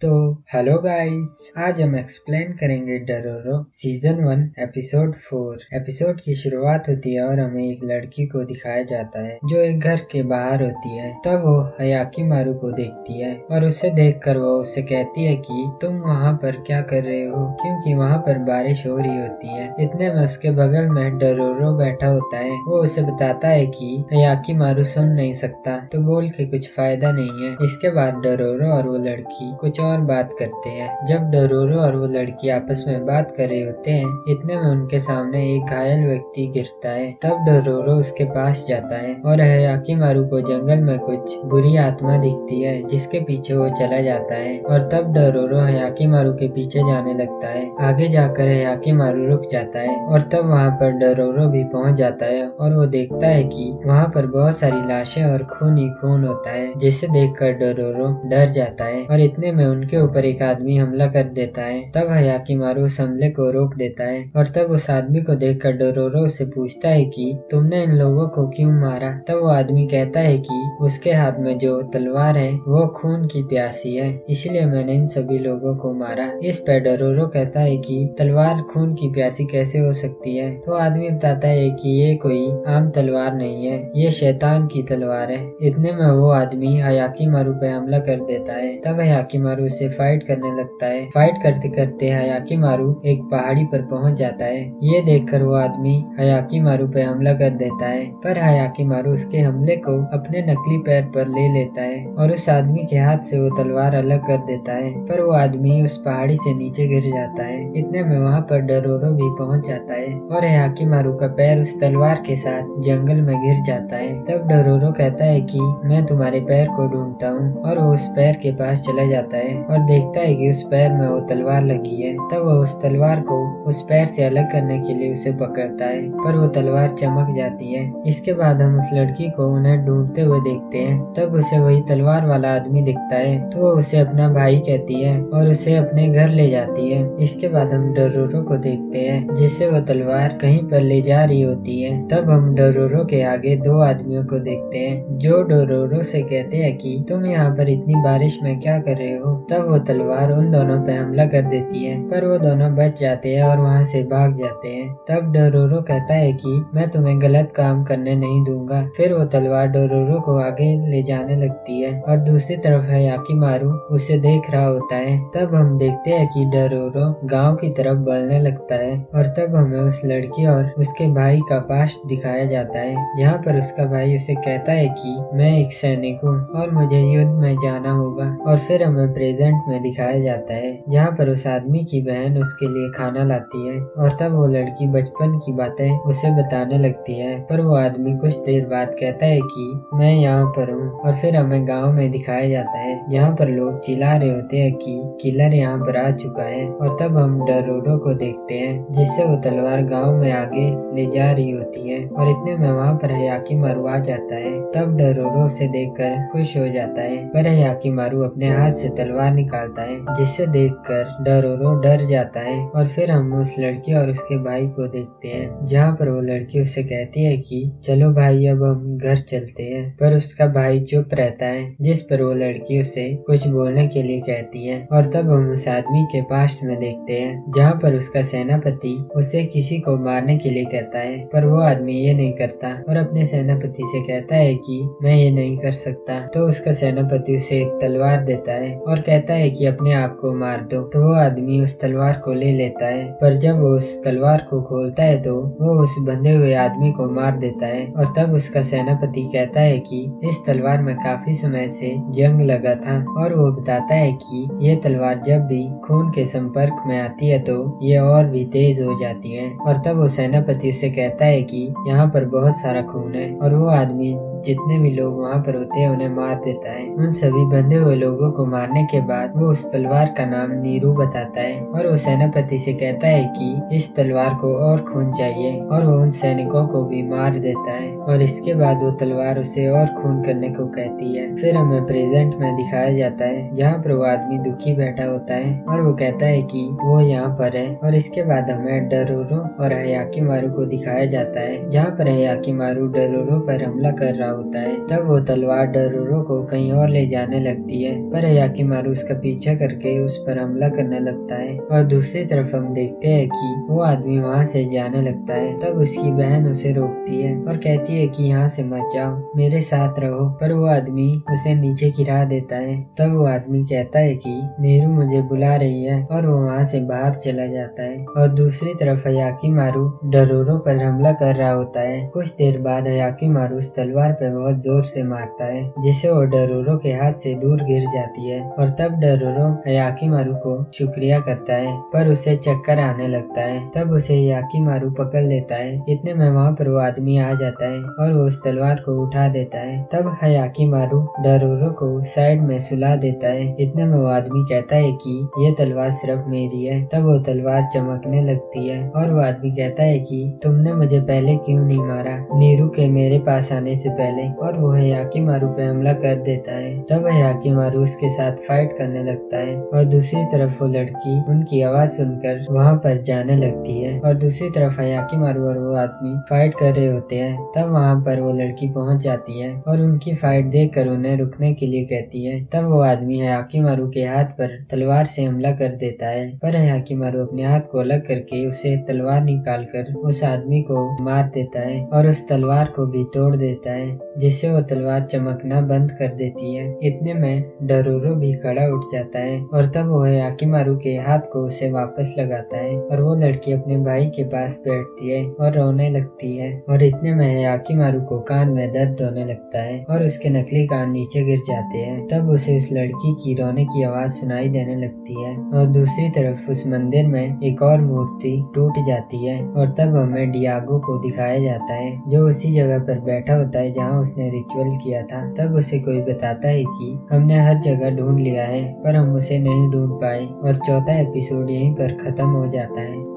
तो hello guys, आज हम एक्सप्लेन करेंगे डरोरो सीजन 1 एपिसोड 4। एपिसोड की शुरुआत होती है और हमें एक लड़की को दिखाया जाता है जो एक घर के बाहर होती है। तब वो हयाकीमारू को देखती है और उसे देखकर वो उससे कहती है कि तुम वहाँ पर क्या कर रहे हो, क्योंकि वहाँ पर बारिश हो रही होती है। इतने में उसके बगल में डरोरो बैठा होता है। वो उसे बताता है कि हयाकीमारू सुन नहीं सकता, तो बोल के कुछ फायदा नहीं है। इसके बाद डरोरो और वो लड़की कुछ और बात करते हैं। जब डरोरो और वो लड़की आपस में बात कर रहे होते हैं, इतने में उनके सामने एक घायल व्यक्ति गिरता है। तब डरोरो उसके पास जाता है और हयाकीमारू को जंगल में कुछ बुरी आत्मा दिखती है, जिसके पीछे वो चला जाता है। और तब डरोरो हयाकीमारू के पीछे जाने लगता है। आगे जाकर हयाकीमारू रुक जाता है और तब वहाँ पर डरोरो भी पहुँच जाता है और वो देखता है कि वहाँ पर बहुत सारी लाशें और खून ही खून होता है, जिसे देखकर डरोरो डर जाता है और इतने में उनके ऊपर एक आदमी हमला कर देता है। तब हयाकीमारू उस हमले को रोक देता है और तब उस आदमी को देखकर डरोरो उससे पूछता है कि तुमने इन लोगों को क्यों मारा। तब वो आदमी कहता है कि उसके हाथ में जो तलवार है वो खून की प्यासी है, इसलिए मैंने इन सभी लोगों को मारा। इस पर डरोरो कहता है कि तलवार खून की प्यासी कैसे हो सकती है। तो आदमी बताता है कि ये कोई आम तलवार नहीं है, ये शैतान की तलवार है। इतने में वो आदमी हयाकीमारू पे हमला कर देता है। तब हयाकीमारू उससे फाइट करने लगता है। फाइट करते करते हयाकीमारू एक पहाड़ी पर पहुंच जाता है। ये देखकर वो आदमी हयाकीमारू पे हमला कर देता है, पर हयाकीमारू उसके हमले को अपने नकली पैर पर ले लेता है और उस आदमी के हाथ से वो तलवार अलग कर देता है। पर वो आदमी उस पहाड़ी से नीचे गिर जाता है। इतने में वहाँ पर डरोरो भी पहुंच जाता है और हयाकीमारू का पैर उस तलवार के साथ जंगल में गिर जाता है। तब डरोरो कहता है कि मैं तुम्हारे पैर को ढूंढता हूँ, और वो उस पैर के पास चला जाता है और देखता है कि उस पैर में वो तलवार लगी है। तब वो उस तलवार को उस पैर से अलग करने के लिए उसे पकड़ता है, पर वो तलवार चमक जाती है। इसके बाद हम उस लड़की को उन्हें ढूंढते हुए देखते हैं। तब उसे वही तलवार वाला आदमी दिखता है, तो वो उसे अपना भाई कहती है और उसे अपने घर ले जाती है। इसके बाद हम डरोरो को देखते हैं, जिससे वो तलवार कहीं पर ले जा रही होती है। तब हम डरोरो के आगे दो आदमियों को देखते हैं जो डरोरो से कहते हैं कि तुम यहाँ पर इतनी बारिश में क्या कर रहे हो। तब वो तलवार उन दोनों पे हमला कर देती है, पर वो दोनों बच जाते हैं और वहाँ से भाग जाते हैं। तब डरोरो कहता है कि मैं तुम्हें गलत काम करने नहीं दूंगा। फिर वो तलवार डरोरो को आगे ले जाने लगती है और दूसरी तरफ हयाकीमारू उसे देख रहा होता है। तब हम देखते हैं कि डरोरो गांव की तरफ बढ़ने लगता है और तब हमें उस लड़की और उसके भाई का पास्ट दिखाया जाता है, जहाँ पर उसका भाई उसे कहता है कि मैं एक सैनिक हूँ और मुझे युद्ध में जाना होगा। और फिर हमें प्रेजेंट में दिखाया जाता है, जहाँ पर उस आदमी की बहन उसके लिए खाना लाती है और तब वो लड़की बचपन की बातें उसे बताने लगती है। पर वो आदमी कुछ देर बाद कहता है कि मैं यहाँ पर हूँ। और फिर हमें गाँव में दिखाया जाता है, जहाँ पर लोग चिल्ला रहे होते हैं कि किलर यहाँ पर आ चुका है। और तब हम डरोरो को देखते हैं, जिससे वो तलवार गाँव में आगे ले जा रही होती है। और इतने में वहाँ पर हयाकीमारू आ जाता है। तब डरोरो उसे देखकर खुश हो जाता है, पर हयाकीमारू अपने हाथ से तलवार निकालता है, जिसे देखकर डरोरो डर जाता है। और फिर हम उस लड़की और उसके भाई को देखते हैं, जहाँ पर वो लड़की उससे कहती है कि चलो भाई अब हम घर चलते हैं। पर उसका भाई चुप रहता है, जिस पर वो लड़की उसे कुछ बोलने के लिए कहती है। और तब हम उस आदमी के पास्ट में देखते हैं, जहाँ पर उसका सेनापति उसे किसी को मारने के लिए कहता है, पर वो आदमी ये नहीं करता और अपने सेनापति से कहता है कि मैं ये नहीं कर सकता। तो उसका सेनापति उसे एक तलवार देता है और कहता है कि अपने आप को मार दो। तो वो आदमी उस तलवार को ले लेता है, पर जब वो उस तलवार को खोलता है तो वो उस बंधे हुए आदमी को मार देता है। और तब उसका सेनापति कहता है कि इस तलवार में काफी समय से जंग लगा था, और वो बताता है कि ये तलवार जब भी खून के संपर्क में आती है तो ये और भी तेज हो जाती है। और तब वो सेनापति उसे कहता है कि यहाँ पर बहुत सारा खून है, और वो आदमी जितने भी लोग वहाँ पर होते हैं उन्हें मार देता है। उन सभी बंधे हुए लोगों को मारने के बाद वो उस तलवार का नाम नीरू बताता है और वो सेनापति से कहता है कि इस तलवार को और खून चाहिए, और वो उन सैनिकों को भी मार देता है। और इसके बाद वो तलवार उसे और खून करने को कहती है। फिर हमें प्रेजेंट में दिखाया जाता है, जहाँ पर वो आदमी दुखी बैठा होता है और वो कहता है कि वो यहाँ पर है। और इसके बाद हमें डरोरो और हयाकीमारू को दिखाया जाता है, जहाँ पर हयाकीमारू डरोरो पर हमला कर रहा रहा होता है। तब वो तलवार डरोरो को कहीं और ले जाने लगती है, पर हयाकिमारू उसका पीछा करके उस पर हमला करने लगता है। और दूसरी तरफ हम देखते हैं कि वो आदमी वहाँ से जाने लगता है। तब उसकी बहन उसे रोकती है और कहती है कि यहाँ से मत जाओ, मेरे साथ रहो, पर वो आदमी उसे नीचे गिरा देता है। तब वो आदमी कहता है कि नेहरू मुझे बुला रही है, और वो वहाँ से बाहर चला जाता है। और दूसरी तरफ हयाकिमारू डरोरो पर हमला कर रहा होता है। कुछ देर बाद हयाकिमारू उस तलवार पे बहुत जोर से मारता है, जिससे वो डरोरो के हाथ से दूर गिर जाती है। और तब डरोरो हयाकिमारू को शुक्रिया करता है, पर उसे चक्कर आने लगता है। तब उसे हयाकिमारू पकड़ लेता है। इतने में वहाँ पर वो आदमी आ जाता है और वो उस तलवार को उठा देता है। तब हयाकिमारू डरोरो को साइड में सुला देता है। इतने में वो आदमी कहता है कि ये तलवार सिर्फ मेरी है। तब वो तलवार चमकने लगती है और वो आदमी कहता है कि तुमने मुझे पहले क्यों नहीं मारा, नेहरू के मेरे पास आने से पहले। और वो हयाकिमारू पे हमला कर देता है। तब हयाकिमारू उसके साथ फाइट करने लगता है और दूसरी तरफ वो लड़की उनकी आवाज सुनकर वहाँ पर जाने लगती है। और दूसरी तरफ हयाकिमारू और वो आदमी फाइट कर रहे होते हैं। तब वहाँ पर वो लड़की पहुँच जाती है और उनकी फाइट देखकर उन्हें रुकने के लिए कहती है। तब वो आदमी हयाकिमारू के हाथ पर तलवार से हमला कर देता है, पर हयाकिमारू अपने हाथ को अलग करके उसे तलवार निकालकर उस आदमी को मार देता है और उस तलवार को भी तोड़ देता है, जिससे वो तलवार चमकना बंद कर देती है। इतने में डरोरो भी खड़ा उठ जाता है और तब वो हयाकिमारू के हाथ को उसे वापस लगाता है और वो लड़की अपने भाई के पास बैठती है और रोने लगती है। और इतने में हयाकिमारू को कान में दर्द होने लगता है और उसके नकली कान नीचे गिर जाते हैं। तब उसे उस लड़की की रोने की आवाज सुनाई देने लगती है। और दूसरी तरफ उस मंदिर में एक और मूर्ति टूट जाती है और तब हमें डियागो को दिखाया जाता है, जो उसी जगह पर बैठा होता है जहाँ उसने रिचुअल किया था। तब उसे कोई बताता है कि हमने हर जगह ढूंढ लिया है, पर हम उसे नहीं ढूंढ पाए। और चौथा एपिसोड यहीं पर खत्म हो जाता है।